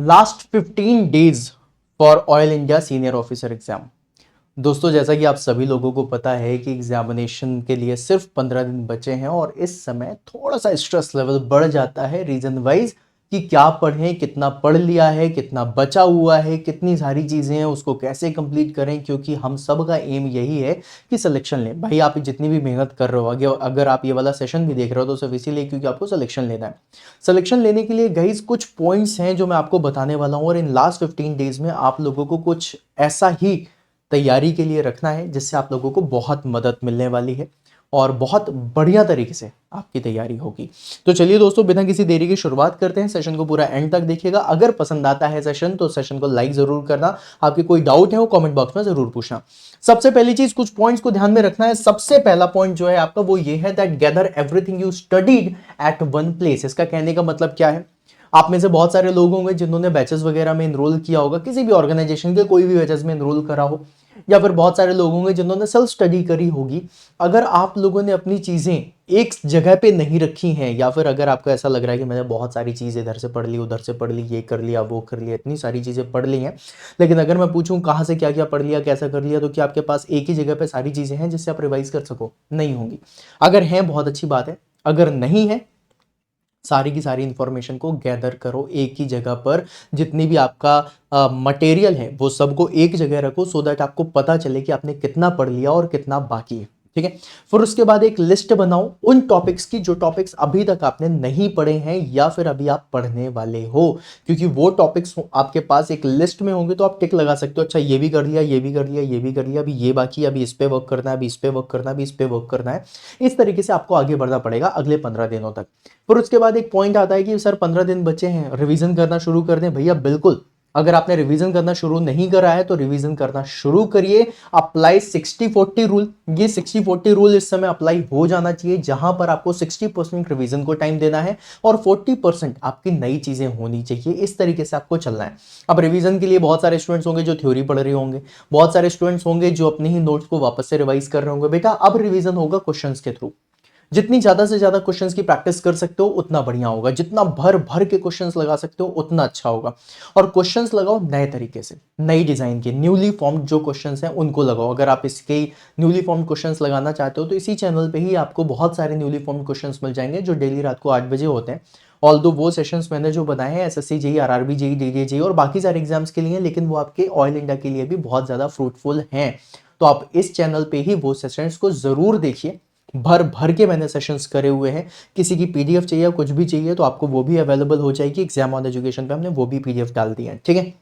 Last 15 days for oil India senior officer exam. दोस्तों, जैसा कि आप सभी लोगों को पता है कि एग्जामिनेशन के लिए सिर्फ 15 दिन बचे हैं और इस समय थोड़ा सा स्ट्रेस लेवल बढ़ जाता है रीजन वाइज कि क्या पढ़ें, कितना पढ़ लिया है, कितना बचा हुआ है, कितनी सारी चीज़ें हैं, उसको कैसे कंप्लीट करें, क्योंकि हम सब का एम यही है कि सिलेक्शन लें। भाई आप जितनी भी मेहनत कर रहे हो, आगे अगर आप ये वाला सेशन भी देख रहे हो तो सिर्फ इसीलिए क्योंकि आपको सिलेक्शन लेना है। सिलेक्शन लेने के लिए गाइस कुछ पॉइंट्स हैं जो मैं आपको बताने वाला हूँ और इन लास्ट 15 डेज में आप लोगों को कुछ ऐसा ही तैयारी के लिए रखना है जिससे आप लोगों को बहुत मदद मिलने वाली है और बहुत बढ़िया तरीके से आपकी तैयारी होगी। तो चलिए दोस्तों, बिना किसी देरी की शुरुआत करते हैं। सेशन को पूरा एंड तक देखिएगा। अगर पसंद आता है सेशन तो सेशन को लाइक जरूर करना। आपके कोई डाउट है वो कमेंट बॉक्स में जरूर पूछना। सबसे पहली चीज, कुछ पॉइंट्स को ध्यान में रखना है। सबसे पहला पॉइंट जो है आपका वो ये है that gather everything you studied at one place. इसका कहने का मतलब क्या है? आप में से बहुत सारे लोग होंगे जिन्होंने बैचेस वगैरह में इनरोल किया होगा, किसी भी ऑर्गेनाइजेशन के कोई भी बैचेस में इनरोल करा हो, या फिर बहुत सारे लोग होंगे जिन्होंने सेल्फ स्टडी करी होगी। अगर आप लोगों ने अपनी चीजें एक जगह पे नहीं रखी हैं, या फिर अगर आपको ऐसा लग रहा है कि मैंने बहुत सारी चीजें इधर से पढ़ ली, उधर से पढ़ ली, ये कर लिया, वो कर लिया, इतनी सारी चीजें पढ़ ली हैं, लेकिन अगर मैं पूछूं कहाँ से क्या क्या पढ़ लिया, कैसा कर लिया, तो क्या आपके पास एक ही जगह पे सारी चीजें हैं जिससे आप रिवाइज कर सको? नहीं होंगी। अगर हैं बहुत अच्छी बात है, अगर नहीं है सारी की सारी इंफॉर्मेशन को गैदर करो एक ही जगह पर। जितनी भी आपका मटेरियल है वो सबको एक जगह रखो सो दैट आपको पता चले कि आपने कितना पढ़ लिया और कितना बाकी है। ठीक है। फिर उसके बाद एक लिस्ट बनाओ उन टॉपिक्स की जो टॉपिक्स अभी तक आपने नहीं पढ़े हैं या फिर अभी आप पढ़ने वाले हो, क्योंकि वो टॉपिक्स आपके पास एक लिस्ट में होंगे तो आप टिक लगा सकते हो। अच्छा, ये भी कर लिया, ये भी कर लिया, ये भी कर लिया, अभी ये बाकी है, अभी इस पे वर्क करना है, अभी इस पे वर्क करना है, अभी इस पे वर्क करना है। इस तरीके से आपको आगे बढ़ना पड़ेगा अगले 15 दिनों तक। फिर उसके बाद एक पॉइंट आता है कि सर 15 दिन बचे हैं, रिवीजन करना शुरू कर दें। भैया बिल्कुल, अगर आपने रिवीजन करना शुरू नहीं करा है तो रिवीजन करना शुरू करिए। Apply 60-40 rule. ये 60-40 रूल इस समय अप्लाई हो जाना चाहिए, जहां पर आपको 60% रिवीजन को टाइम देना है और 40% आपकी नई चीजें होनी चाहिए। इस तरीके से आपको चलना है। अब रिवीजन के लिए बहुत सारे स्टूडेंट्स होंगे जो थ्योरी पढ़ रहे होंगे, बहुत सारे स्टूडेंट्स होंगे जो अपने ही नोट्स को वापस से रिवाइज कर रहे होंगे। बेटा अब रिवीजन होगा क्वेश्चंस के थ्रू। जितनी ज्यादा से ज्यादा क्वेश्चंस की प्रैक्टिस कर सकते हो उतना बढ़िया होगा। जितना भर भर के क्वेश्चंस लगा सकते हो उतना अच्छा होगा। और क्वेश्चंस लगाओ नए तरीके से, नई डिजाइन के, न्यूली फॉर्म्ड जो क्वेश्चंस हैं उनको लगाओ। अगर आप इसके न्यूली फॉर्म्ड क्वेश्चंस लगाना चाहते हो तो इसी चैनल पे ही आपको बहुत सारे न्यूली फॉर्म्ड क्वेश्चंस मिल जाएंगे जो डेली रात को 8 बजे होते हैं। ऑल्दो वो सेशंस मैंने जो बनाए हैं SSC JE, RRB JE, DD JE और बाकी सारे एग्जाम्स के लिए, लेकिन वो आपके ऑयल इंडिया के लिए भी बहुत ज्यादा फ्रूटफुल हैं। तो आप इस चैनल पे ही वो सेशंस को जरूर देखिए। भर भर के मैंने सेशंस करे हुए हैं। किसी की पीडीएफ चाहिए, कुछ भी चाहिए तो आपको वो भी अवेलेबल हो जाएगी। एग्जाम ऑन एजुकेशन पे हमने वो भी पीडीएफ डाल दी है। ठीक है।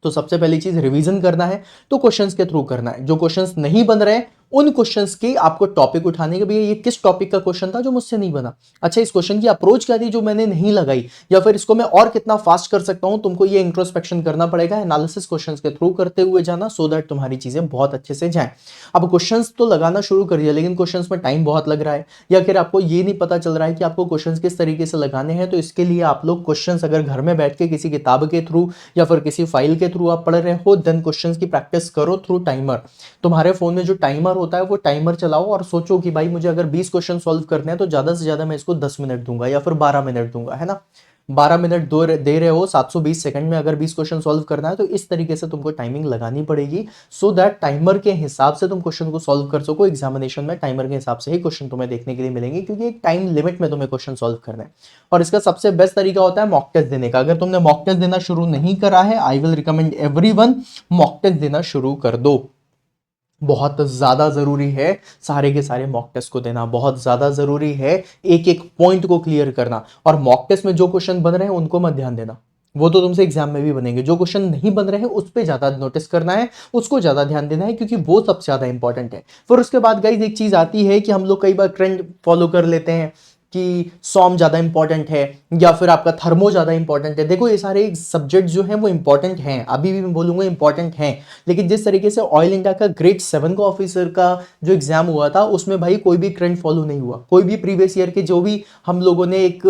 तो सबसे पहली चीज, रिवीजन करना है तो क्वेश्चंस के थ्रू करना है। जो क्वेश्चंस नहीं बन रहे उन क्वेश्चंस की आपको टॉपिक उठाने के, भैया ये किस टॉपिक का क्वेश्चन था जो मुझसे नहीं बना, अच्छा इस क्वेश्चन की अप्रोच क्या थी जो मैंने नहीं लगाई, या फिर इसको मैं और कितना फास्ट कर सकता हूं। तुमको ये इंट्रोस्पेक्शन करना पड़ेगा, एनालिसिस क्वेश्चंस के थ्रू करते हुए जाना सो दैट तुम्हारी चीजें बहुत अच्छे से जाएं। अब क्वेश्चंस तो लगाना शुरू कर दिया लेकिन क्वेश्चंस में टाइम बहुत लग रहा है, या फिर आपको ये नहीं पता चल रहा है कि आपको क्वेश्चंस किस तरीके से लगाने हैं, तो इसके लिए आप लोग क्वेश्चंस अगर घर में बैठ के किसी किताब के थ्रू या फिर किसी फाइल के थ्रू आप पढ़ रहे हो, देन क्वेश्चंस की प्रैक्टिस करो थ्रू टाइमर। तुम्हारे फोन में जो टाइमर होता है वो टाइमर चलाओ और सोचो कि भाई मुझे अगर 20 क्वेश्चन सॉल्व करने हैं तो ज्यादा से ज्यादा मैं इसको 10 मिनट दूंगा या फिर 12 मिनट दूंगा, है ना। 12 मिनट दे रहे हो, 720 सेकंड में अगर 20 क्वेश्चन सॉल्व करना है तो इस तरीके से तुमको टाइमिंग लगानी पड़ेगी सो दैट टाइमर के हिसाब से तुम क्वेश्चन को सॉल्व कर सको। एग्जामिनेशन में टाइमर के हिसाब से ही क्वेश्चन तुम्हें देखने के लिए मिलेंगे, क्योंकि एक टाइम लिमिट में तुम्हें क्वेश्चन सॉल्व करना है। और इसका सबसे बेस्ट तरीका होता है मॉक टेस्ट देने का। अगर तुमने मॉक टेस्ट देना शुरू नहीं करा है, I will recommend everyone mock test देना शुरू कर दो। बहुत ज्यादा जरूरी है सारे के सारे मॉक टेस्ट को देना, बहुत ज्यादा जरूरी है एक एक पॉइंट को क्लियर करना। और मॉक टेस्ट में जो क्वेश्चन बन रहे हैं उनको मत ध्यान देना, वो तो तुमसे एग्जाम में भी बनेंगे। जो क्वेश्चन नहीं बन रहे हैं उस पर ज्यादा नोटिस करना है, उसको ज्यादा ध्यान देना है, क्योंकि वो सबसे ज्यादा इंपॉर्टेंट है। फिर उसके बाद गाइज एक चीज आती है कि हम लोग कई बार ट्रेंड फॉलो कर लेते हैं कि सॉम ज्यादा इंपॉर्टेंट है या फिर आपका थर्मो ज्यादा इंपॉर्टेंट है। देखो ये सारे सब्जेक्ट जो हैं वो इंपॉर्टेंट हैं, अभी भी मैं बोलूंगा इंपॉर्टेंट हैं, लेकिन जिस तरीके से ऑयल इंडिया का ग्रेड 7 का ऑफिसर का जो एग्जाम हुआ था उसमें भाई कोई भी ट्रेंड फॉलो नहीं हुआ। कोई भी प्रीवियस ईयर के जो भी हम लोगों ने एक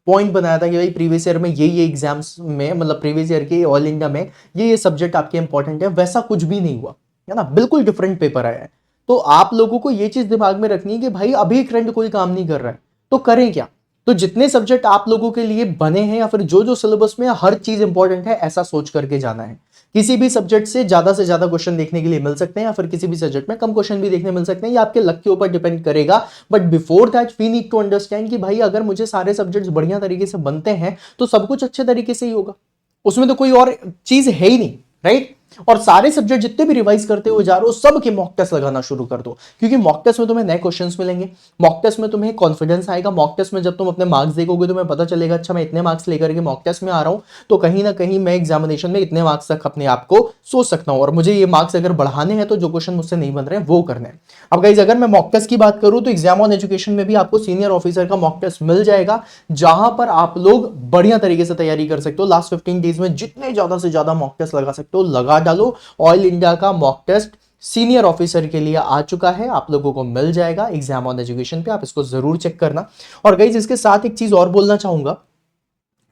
पॉइंट बनाया था कि भाई प्रीवियस ईयर में ये एग्जाम्स में, मतलब प्रीवियस ईयर के ऑल इंडिया में ये सब्जेक्ट आपके इंपॉर्टेंट है, वैसा कुछ भी नहीं हुआ, है ना। बिल्कुल डिफरेंट पेपर आया है। तो आप लोगों को ये चीज दिमाग में रखनी है कि भाई अभी ट्रेंड कोई काम नहीं कर रहा है तो करें क्या। तो जितने सब्जेक्ट आप लोगों के लिए बने हैं या फिर जो जो सिलेबस में हर चीज इंपॉर्टेंट है, ऐसा सोच करके जाना है। किसी भी सब्जेक्ट से ज्यादा क्वेश्चन देखने के लिए मिल सकते हैं या फिर किसी भी सब्जेक्ट में कम क्वेश्चन भी देखने मिल सकते हैं, ये आपके लक के ऊपर डिपेंड करेगा। But before that we need to understand कि भाई अगर मुझे सारे सब्जेक्ट्स बढ़िया तरीके से बनते हैं तो सब कुछ अच्छे तरीके से ही होगा, उसमें तो कोई और चीज है ही नहीं, राइट। और सारे सब्जेक्ट जितने भी रिवाइज करते हो जा रहे हो सब के मॉक टेस्ट लगाना शुरू कर दो, क्योंकि मॉक टेस्ट में तुम्हें नए क्वेश्चंस मिलेंगे, मॉक टेस्ट में तुम्हें कॉन्फिडेंस आएगा, मॉक टेस्ट में जब तुम अपने मार्क्स देखोगे तुम्हें पता चलेगा अच्छा मैं इतने मार्क्स लेकर के मॉक टेस्ट में आ रहा हूं, तो कहीं ना कहीं मैं एग्जामिनेशन में इतने मार्क्स तक अपने आप को सोच सकता हूं और मुझे ये मार्क्स अगर बढ़ाने हैं तो जो क्वेश्चन मुझसे नहीं बन रहे हैं वो करने हैं। अब गाइस अगर मैं मॉक टेस्ट की बात करूं तो एग्जाम ऑन एजुकेशन में भी आपको सीनियर ऑफिसर का मॉक टेस्ट मिल जाएगा, जहां पर आप लोग बढ़िया तरीके से तैयारी कर सकते हो। लास्ट 15 डेज में जितने ज्यादा से ज्यादा मॉक टेस्ट लगा सकते हो लगा डालो। ऑयल इंडिया का मॉक टेस्ट सीनियर ऑफिसर के लिए आ चुका है, आप लोगों को मिल जाएगा एग्जाम ऑन एजुकेशन पे, आप इसको जरूर चेक करना। और गाइस इसके साथ एक चीज और बोलना चाहूंगा,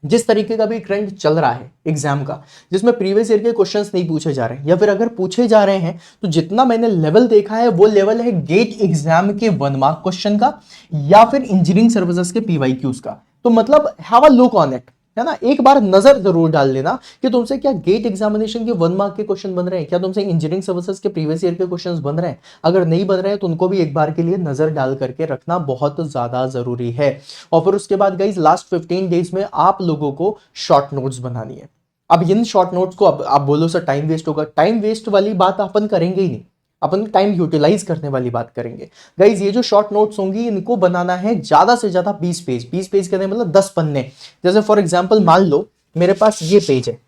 जिस तरीके का भी ट्रेंड चल रहा है एग्जाम का, जिसमें प्रीवियस ईयर के क्वेश्चंस नहीं पूछे जा रहे हैं या फिर अगर पूछे जा रहे हैं तो जितना मैंने लेवल देखा है वो लेवल है गेट एग्जाम के 1 मार्क क्वेश्चन का या फिर इंजीनियरिंग सर्विसेज के पीवाईक्यूज का। तो मतलब have a look on it, है ना, एक बार नजर जरूर डाल लेना कि तुमसे क्या गेट एग्जामिनेशन के 1 मार्क के क्वेश्चन बन रहे हैं, क्या तुमसे इंजीनियरिंग सर्विसेज के प्रीवियस ईयर के क्वेश्चंस बन रहे हैं। अगर नहीं बन रहे हैं तो उनको भी एक बार के लिए नजर डाल करके रखना बहुत ज्यादा जरूरी है। और फिर उसके बाद गाइस लास्ट 15 डेज में आप लोगों को शॉर्ट नोट्स बनानी है। अब इन शॉर्ट नोट्स को अब आप बोलो सर टाइम वेस्ट होगा, टाइम वेस्ट वाली बात अपन करेंगे ही नहीं, अपन टाइम यूटिलाइज करने वाली बात करेंगे। गाइज ये जो शॉर्ट नोट्स होंगी इनको बनाना है ज्यादा से ज्यादा 20 पेज, 20 पेज कहने मतलब 10 पन्ने। जैसे फॉर एग्जांपल मान लो मेरे पास ये पेज है,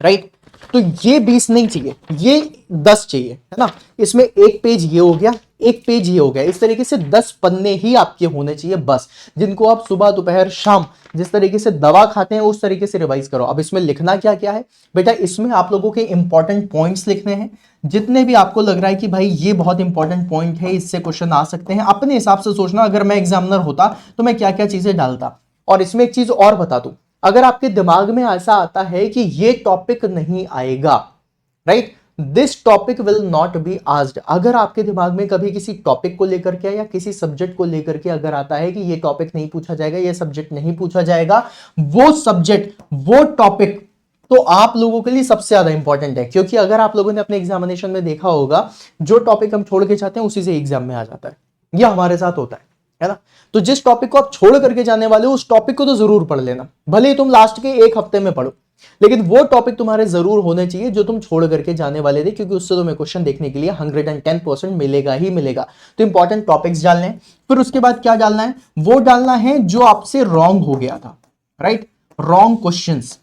राइट, तो ये 20 नहीं चाहिए, ये 10 चाहिए, है ना। इसमें एक पेज ये हो गया, एक पेज ये हो गया, इस तरीके से 10 पन्ने ही आपके होने चाहिए बस, जिनको आप सुबह दोपहर शाम जिस तरीके से दवा खाते हैं उस तरीके से रिवाइज करो। अब इसमें लिखना क्या क्या है बेटा, इसमें आप लोगों के इंपॉर्टेंट पॉइंट्स लिखने हैं, जितने भी आपको लग रहा है कि भाई ये बहुत इंपॉर्टेंट पॉइंट है, इससे क्वेश्चन आ सकते हैं, अपने हिसाब से सोचना अगर मैं एग्जामिनर होता तो मैं क्या क्या चीजें डालता। और इसमें एक चीज और बता दूं, अगर आपके दिमाग में ऐसा आता है कि ये टॉपिक नहीं आएगा, right, this topic will not be asked, अगर आपके दिमाग में कभी किसी टॉपिक को लेकर के या किसी सब्जेक्ट को लेकर के अगर आता है कि ये टॉपिक नहीं पूछा जाएगा, ये सब्जेक्ट नहीं पूछा जाएगा, वो सब्जेक्ट वो टॉपिक तो आप लोगों के लिए सबसे ज्यादा इंपॉर्टेंट है। क्योंकि अगर आप लोगों ने अपने एग्जामिनेशन में देखा होगा, जो टॉपिक हम छोड़ के जाते हैं उसी से एग्जाम में आ जाता है, यह हमारे साथ होता है ना। तो जिस टॉपिक को आप छोड़ करके जाने वाले हो उस टॉपिक को तो जरूर पढ़ लेना, भले ही तुम लास्ट के एक हफ्ते में पढ़ो, लेकिन वो टॉपिक तुम्हारे जरूर होने चाहिए जो तुम छोड़ करके जाने वाले थे, क्योंकि उससे तुम्हें क्वेश्चन देखने के लिए 110% मिलेगा ही मिलेगा। तो इंपॉर्टेंट टॉपिक्स डालने हैं, फिर उसके बाद क्या डालना है, वो डालना है जो आपसे रॉन्ग हो गया था, राइट, रॉन्ग क्वेश्चंस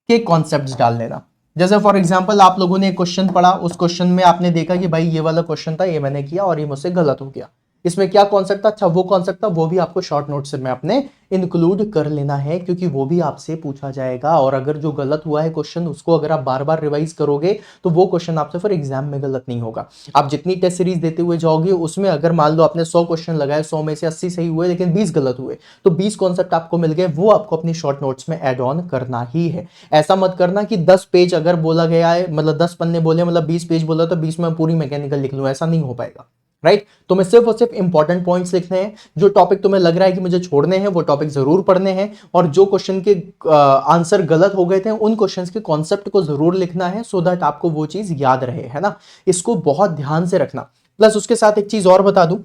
के कॉन्सेप्ट्स डाल लेना। जैसे फॉर एग्जांपल आप लोगों ने एक क्वेश्चन पढ़ा, उस क्वेश्चन में आपने देखा कि भाई ये वाला क्वेश्चन था, ये मैंने किया और ये मुझसे गलत हो गया, इसमें क्या कॉन्सेप्ट था, अच्छा वो कॉन्सेप्ट था, वो भी आपको शॉर्ट नोट से में अपने इंक्लूड कर लेना है, क्योंकि वो भी आपसे पूछा जाएगा। और अगर जो गलत हुआ है क्वेश्चन उसको अगर आप बार बार रिवाइज करोगे तो वो क्वेश्चन आपसे फिर एग्जाम में गलत नहीं होगा। आप जितनी टेस्ट सीरीज देते हुए जाओगे उसमें अगर मान लो आपने 100 क्वेश्चन लगाए, 100 में से 80 सही हुए लेकिन 20 गलत हुए, तो 20 कॉन्सेप्ट आपको मिल गए, वो आपको अपनी शॉर्ट नोट्स में एड ऑन करना ही है। ऐसा मत करना कि 10 पेज अगर बोला गया है, मतलब 10 पन्ने बोले मतलब 20 पेज बोला तो 20 में पूरी मैकेनिकल लिख लूं, ऐसा नहीं हो पाएगा, राइट। तुम्हें सिर्फ और सिर्फ इंपॉर्टेंट पॉइंट्स लिखने हैं, जो टॉपिक तुम्हें लग रहा है कि मुझे छोड़ने हैं वो टॉपिक जरूर पढ़ने हैं, और जो क्वेश्चन के आंसर गलत हो गए थे उन क्वेश्चन्स के कॉन्सेप्ट को जरूर लिखना है, सो दैट आपको वो चीज याद रहे, है ना। इसको बहुत ध्यान से रखना। प्लस उसके साथ एक चीज और बता दूं,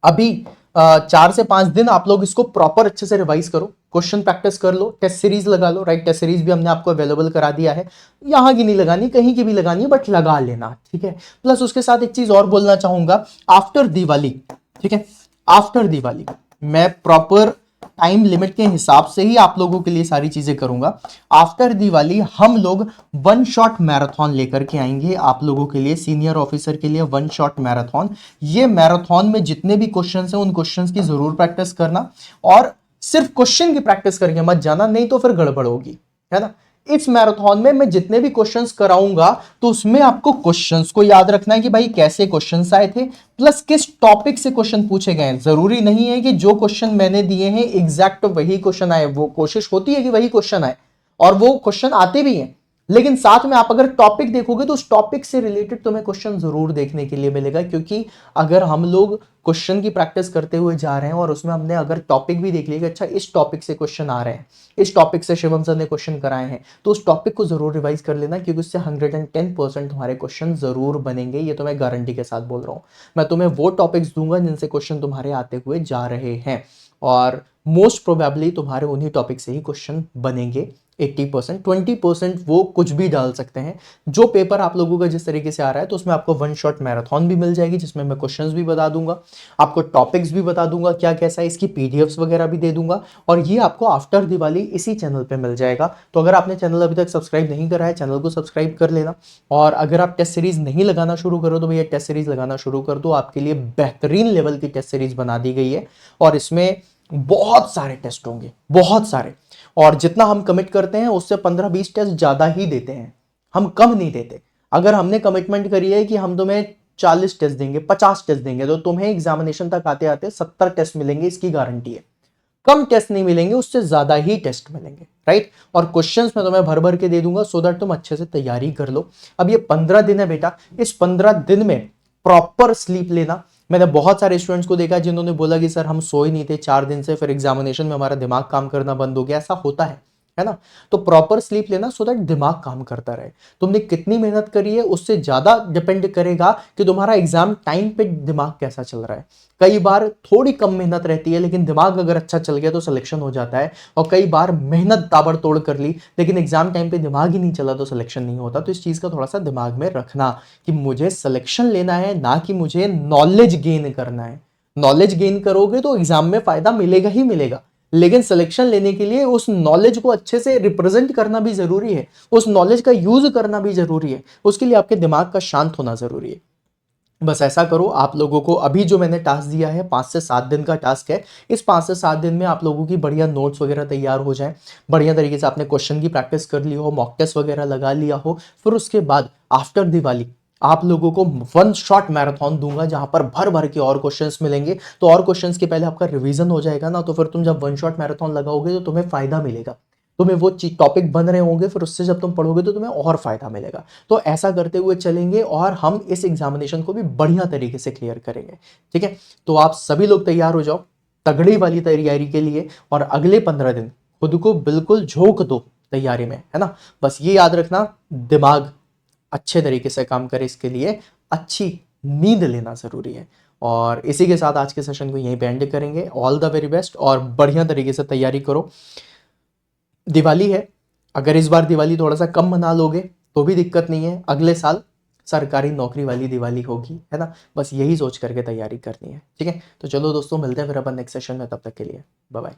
अभी 4 से 5 दिन आप लोग इसको प्रॉपर अच्छे से रिवाइज करो, क्वेश्चन प्रैक्टिस कर लो, टेस्ट सीरीज लगा लो, राइट, टेस्ट सीरीज भी हमने आपको अवेलेबल करा दिया है, यहां की नहीं लगानी कहीं की भी लगानी है बट लगा लेना, ठीक है। प्लस उसके साथ एक चीज और बोलना चाहूंगा, आफ्टर दिवाली, ठीक है, आफ्टर दिवाली मैं प्रॉपर टाइम लिमिट के हिसाब से ही आप लोगों के लिए सारी चीजें करूंगा। आफ्टर दिवाली हम लोग 1 शॉट मैराथन लेकर के आएंगे आप लोगों के लिए, सीनियर ऑफिसर के लिए 1 शॉट मैराथन। ये मैराथन में जितने भी क्वेश्चंस हैं उन क्वेश्चंस की जरूर प्रैक्टिस करना, और सिर्फ क्वेश्चन की प्रैक्टिस करके मत जाना, नहीं तो फिर गड़बड़ होगी, है ना। इस मैराथन में मैं जितने भी क्वेश्चंस कराऊंगा तो उसमें आपको क्वेश्चंस को याद रखना है कि भाई कैसे क्वेश्चंस आए थे, प्लस किस टॉपिक से क्वेश्चन पूछे गए हैं। जरूरी नहीं है कि जो क्वेश्चन मैंने दिए हैं एग्जैक्ट वही क्वेश्चन आए, वो कोशिश होती है कि वही क्वेश्चन आए और वो क्वेश्चन आते भी हैं, लेकिन साथ में आप अगर टॉपिक देखोगे तो उस टॉपिक से रिलेटेड तुम्हें क्वेश्चन जरूर देखने के लिए मिलेगा, क्योंकि अगर हम लोग क्वेश्चन की प्रैक्टिस करते हुए जा रहे हैं और उसमें हमने अगर टॉपिक भी देख लिया कि अच्छा इस टॉपिक से क्वेश्चन आ रहे हैं, इस टॉपिक से शिवम सर ने क्वेश्चन कराए हैं, तो उस टॉपिक को जरूर रिवाइज कर लेना, क्योंकि उससे 110% तुम्हारे क्वेश्चन जरूर बनेंगे। ये तो मैं गारंटी के साथ बोल रहा हूं। मैं तुम्हें वो टॉपिक्स दूंगा जिनसे क्वेश्चन तुम्हारे आते हुए जा रहे हैं, और मोस्ट प्रोबेबली तुम्हारे उन्हीं टॉपिक से ही क्वेश्चन बनेंगे। 80%, 20% वो कुछ भी डाल सकते हैं। जो पेपर आप लोगों का जिस तरीके से आ रहा है, तो उसमें आपको वन शॉट मैराथन भी मिल जाएगी, जिसमें मैं क्वेश्चंस भी बता दूंगा, आपको टॉपिक्स भी बता दूंगा क्या कैसा है, इसकी पीडीएफ्स वगैरह भी दे दूंगा, और ये आपको आफ्टर दिवाली इसी चैनल पे मिल जाएगा। तो अगर आपने चैनल अभी तक सब्सक्राइब नहीं करा है, चैनल को सब्सक्राइब कर लेना। और अगर आप टेस्ट सीरीज नहीं लगाना शुरू करो तो भैया टेस्ट सीरीज लगाना शुरू कर दो। आपके लिए बेहतरीन लेवल की टेस्ट सीरीज बना दी गई है, और इसमें बहुत सारे टेस्ट होंगे, बहुत सारे। और जितना हम कमिट करते हैं उससे 15-20 टेस्ट ज्यादा ही देते हैं, हम कम नहीं देते। अगर हमने कमिटमेंट करी है कि हम तुम्हें 40 टेस्ट देंगे, 50 टेस्ट देंगे, तो तुम्हें एग्जामिनेशन तक आते आते 70 टेस्ट मिलेंगे, इसकी गारंटी है। कम टेस्ट नहीं मिलेंगे, उससे ज्यादा ही टेस्ट मिलेंगे, राइट। और क्वेश्चंस मैं तुम्हें भर भर के दे दूंगा, सो दैट तुम अच्छे से तैयारी कर लो। अब ये 15 दिन है बेटा, इस 15 दिन में प्रॉपर स्लीप लेना। मैंने बहुत सारे स्टूडेंट्स को देखा जिन्होंने बोला कि सर हम सोए नहीं थे 4 दिन से, फिर एग्जामिनेशन में हमारा दिमाग काम करना बंद हो गया। ऐसा होता है ना। तो प्रॉपर स्लीप लेना, सो दैट दिमाग काम करता रहे। तुमने कितनी मेहनत करी है उससे ज्यादा डिपेंड करेगा कि तुम्हारा एग्जाम टाइम पे दिमाग कैसा चल रहा है। कई बार थोड़ी कम मेहनत रहती है, लेकिन दिमाग अगर अच्छा चल गया तो सिलेक्शन हो जाता है। और कई बार मेहनत ताबड़तोड़ कर ली, लेकिन एग्जाम टाइम पे दिमाग ही नहीं चला तो सिलेक्शन नहीं होता। तो इस चीज का थोड़ा सा दिमाग में रखना कि मुझे सिलेक्शन लेना है, ना कि मुझे नॉलेज गेन करना है। नॉलेज गेन करोगे तो एग्जाम में फायदा मिलेगा ही मिलेगा, लेकिन सिलेक्शन लेने के लिए उस नॉलेज को अच्छे से रिप्रेजेंट करना भी जरूरी है, उस नॉलेज का यूज करना भी जरूरी है। उसके लिए आपके दिमाग का शांत होना जरूरी है। बस ऐसा करो। आप लोगों को अभी जो मैंने टास्क दिया है 5 से 7 दिन का टास्क है, इस 5 से 7 दिन में आप लोगों की बढ़िया नोट्स वगैरह तैयार हो जाए, बढ़िया तरीके से आपने क्वेश्चन की प्रैक्टिस कर ली हो, मॉक टेस्ट वगैरह लगा लिया हो। फिर उसके बाद आफ्टर दिवाली आप लोगों को वन शॉट मैराथन दूंगा, जहां पर भर भर के और क्वेश्चंस मिलेंगे। तो और क्वेश्चंस के पहले आपका रिवीजन हो जाएगा ना, तो फिर तुम जब वन शॉट मैराथन लगाओगे तो तुम्हें फायदा मिलेगा। तुम्हें वो टॉपिक बन रहे होंगे, फिर उससे जब तुम पढ़ोगे तो तुम्हें और फायदा मिलेगा। तो ऐसा करते हुए चलेंगे और हम इस एग्जामिनेशन को भी बढ़िया तरीके से क्लियर करेंगे। ठीक है, तो आप सभी लोग तैयार हो जाओ तगड़ी वाली तैयारी के लिए, और अगले 15 दिन खुद को बिल्कुल झोंक दो तैयारी में, है ना। बस ये याद रखना, दिमाग अच्छे तरीके से काम करे, इसके लिए अच्छी नींद लेना जरूरी है। और इसी के साथ आज के सेशन को यहीं पे एंड करेंगे। ऑल द वेरी बेस्ट, और बढ़िया तरीके से तैयारी करो। दिवाली है, अगर इस बार दिवाली थोड़ा सा कम मना लोगे तो भी दिक्कत नहीं है, अगले साल सरकारी नौकरी वाली दिवाली होगी, है ना। बस यही सोच करके तैयारी करनी है। ठीक है, तो चलो दोस्तों, मिलते हैं फिर अपन नेक्स्ट सेशन में, तब तक के लिए बाय बाय।